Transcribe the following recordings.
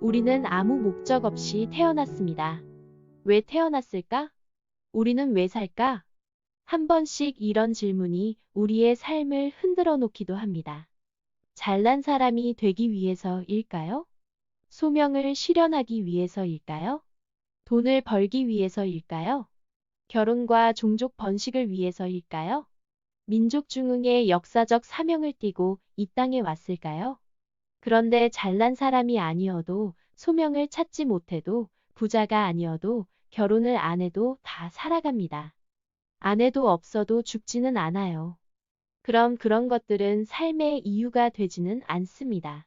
우리는 아무 목적 없이 태어났습니다. 왜 태어났을까? 우리는 왜 살까? 한 번씩 이런 질문이 우리의 삶을 흔들어 놓기도 합니다. 잘난 사람이 되기 위해서일까요? 소명을 실현하기 위해서일까요? 돈을 벌기 위해서일까요? 결혼과 종족 번식을 위해서일까요? 민족 중흥의 역사적 사명을 띠고 이 땅에 왔을까요? 그런데 잘난 사람이 아니어도, 소명을 찾지 못해도, 부자가 아니어도, 결혼을 안 해도 다 살아갑니다. 아내도 없어도 죽지는 않아요. 그럼 그런 것들은 삶의 이유가 되지는 않습니다.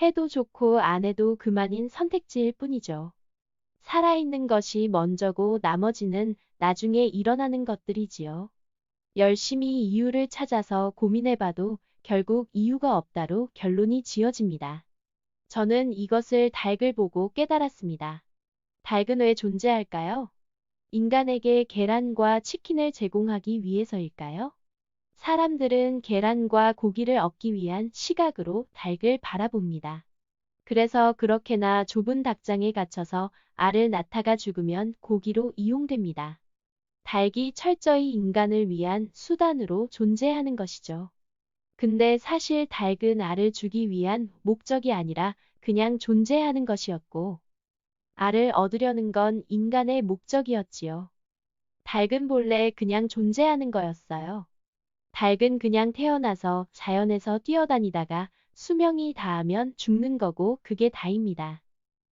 해도 좋고 안 해도 그만인 선택지일 뿐이죠. 살아있는 것이 먼저고 나머지는 나중에 일어나는 것들이지요. 열심히 이유를 찾아서 고민해봐도 결국 이유가 없다로 결론이 지어집니다. 저는 이것을 닭을 보고 깨달았습니다. 닭은 왜 존재할까요? 인간에게 계란과 치킨을 제공하기 위해서일까요? 사람들은 계란과 고기를 얻기 위한 시각으로 닭을 바라봅니다. 그래서 그렇게나 좁은 닭장에 갇혀서 알을 낳다가 죽으면 고기로 이용됩니다. 닭이 철저히 인간을 위한 수단으로 존재하는 것이죠. 근데 사실 닭은 알을 주기 위한 목적이 아니라 그냥 존재하는 것이었고, 알을 얻으려는 건 인간의 목적이었지요. 닭은 본래 그냥 존재하는 거였어요. 닭은 그냥 태어나서 자연에서 뛰어다니다가 수명이 다하면 죽는 거고 그게 다입니다.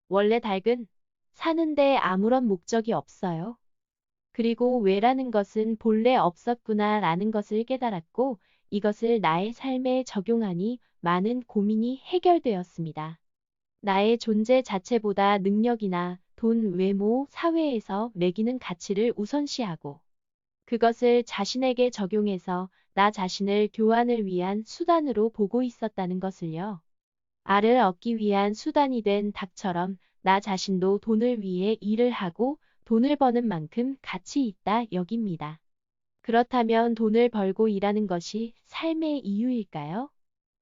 원래 닭은 사는데 아무런 목적이 없어요. 그리고 왜라는 것은 본래 없었구나 라는 것을 깨달았고, 이것을 나의 삶에 적용하니 많은 고민이 해결되었습니다. 나의 존재 자체보다 능력이나 돈, 외모, 사회에서 매기는 가치를 우선시하고, 그것을 자신에게 적용해서 나 자신을 교환을 위한 수단으로 보고 있었다는 것을요. 알을 얻기 위한 수단이 된 닭처럼 나 자신도 돈을 위해 일을 하고 돈을 버는 만큼 가치 있다 여깁니다. 그렇다면 돈을 벌고 일하는 것이 삶의 이유일까요?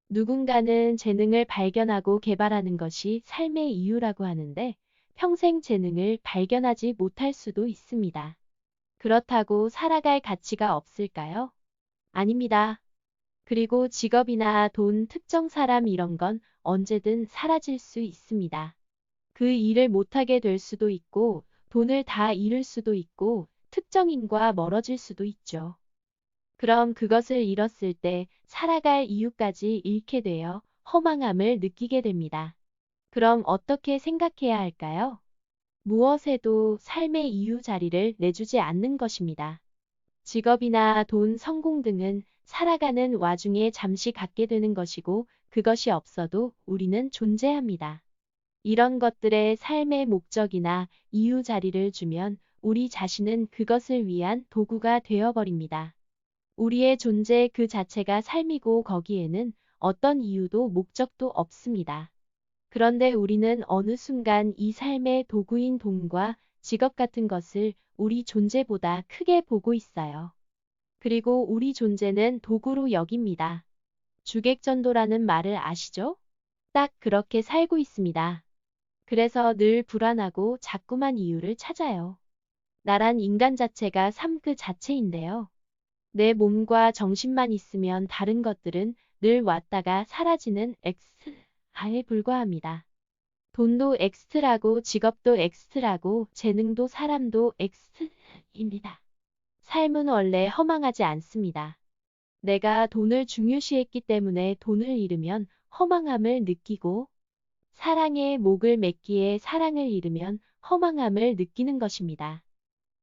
누군가는 재능을 발견하고 개발하는 것이 삶의 이유라고 하는데, 평생 재능을 발견하지 못할 수도 있습니다. 그렇다고 살아갈 가치가 없을까요? 아닙니다. 그리고 직업이나 돈, 특정 사람 이런 건 언제든 사라질 수 있습니다. 그 일을 못하게 될 수도 있고, 돈을 다 잃을 수도 있고, 특정인과 멀어질 수도 있죠. 그럼 그것을 잃었을 때 살아갈 이유까지 잃게 되어 허망함을 느끼게 됩니다. 그럼 어떻게 생각해야 할까요? 무엇에도 삶의 이유 자리를 내주지 않는 것입니다. 직업이나 돈, 성공 등은 살아가는 와중에 잠시 갖게 되는 것이고, 그것이 없어도 우리는 존재합니다. 이런 것들의 삶의 목적이나 이유 자리를 주면 우리 자신은 그것을 위한 도구가 되어버립니다. 우리의 존재 그 자체가 삶이고 거기에는 어떤 이유도 목적도 없습니다. 그런데 우리는 어느 순간 이 삶의 도구인 돈과 직업 같은 것을 우리 존재보다 크게 보고 있어요. 그리고 우리 존재는 도구로 여깁니다. 주객전도라는 말을 아시죠? 딱 그렇게 살고 있습니다. 그래서 늘 불안하고 자꾸만 이유를 찾아요. 나란 인간 자체가 삶 그 자체인데요. 내 몸과 정신만 있으면 다른 것들은 늘 왔다가 사라지는 엑스트라에 불과합니다. 돈도 엑스트라고 직업도 엑스트라고 재능도 사람도 엑스트라입니다. 삶은 원래 허망하지 않습니다. 내가 돈을 중요시했기 때문에 돈을 잃으면 허망함을 느끼고, 사랑에 목을 맺기에 사랑을 잃으면 허망함을 느끼는 것입니다.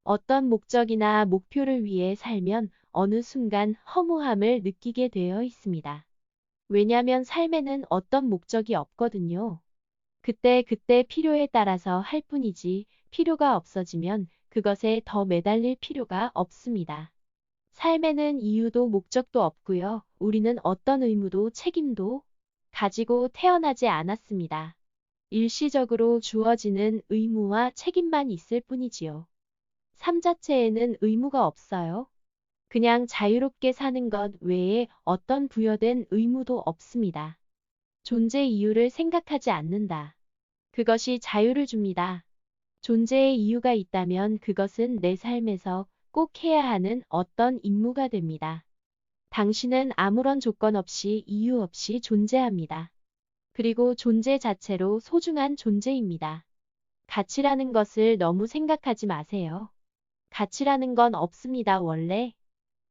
어떤 목적이나 목표를 위해 살면 어느 순간 허무함을 느끼게 되어 있습니다. 왜냐면 삶에는 어떤 목적이 없거든요. 그때 필요에 따라서 할 뿐이지, 필요가 없어지면 그것에 더 매달릴 필요가 없습니다. 삶에는 이유도 목적도 없고요. 우리는 어떤 의무도 책임도 가지고 태어나지 않았습니다. 일시적으로 주어지는 의무와 책임만 있을 뿐이지요. 삶 자체에는 의무가 없어요. 그냥 자유롭게 사는 것 외에 어떤 부여된 의무도 없습니다. 존재 이유를 생각하지 않는다. 그것이 자유를 줍니다. 존재의 이유가 있다면 그것은 내 삶에서 꼭 해야 하는 어떤 임무가 됩니다. 당신은 아무런 조건 없이 이유 없이 존재합니다. 그리고 존재 자체로 소중한 존재입니다. 가치라는 것을 너무 생각하지 마세요. 가치라는 건 없습니다, 원래.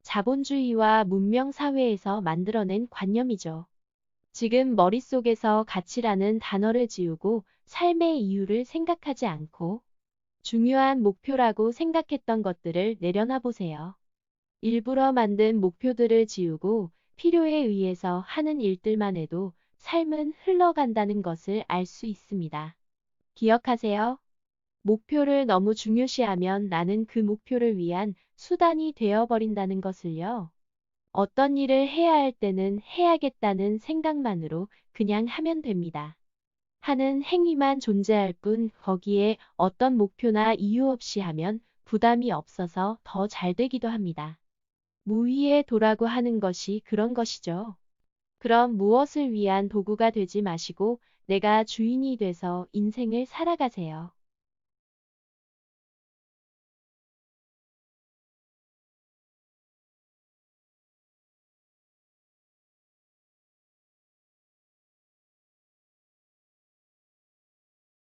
자본주의와 문명 사회에서 만들어낸 관념이죠. 지금 머릿속에서 가치라는 단어를 지우고 삶의 이유를 생각하지 않고 중요한 목표라고 생각했던 것들을 내려놔 보세요. 일부러 만든 목표들을 지우고 필요에 의해서 하는 일들만 해도 삶은 흘러간다는 것을 알 수 있습니다. 기억하세요. 목표를 너무 중요시하면 나는 그 목표를 위한 수단이 되어버린다는 것을요. 어떤 일을 해야 할 때는 해야겠다는 생각만으로 그냥 하면 됩니다. 하는 행위만 존재할 뿐 거기에 어떤 목표나 이유 없이 하면 부담이 없어서 더 잘 되기도 합니다. 무위의 도라고 하는 것이 그런 것이죠. 그럼 무엇을 위한 도구가 되지 마시고 내가 주인이 돼서 인생을 살아가세요.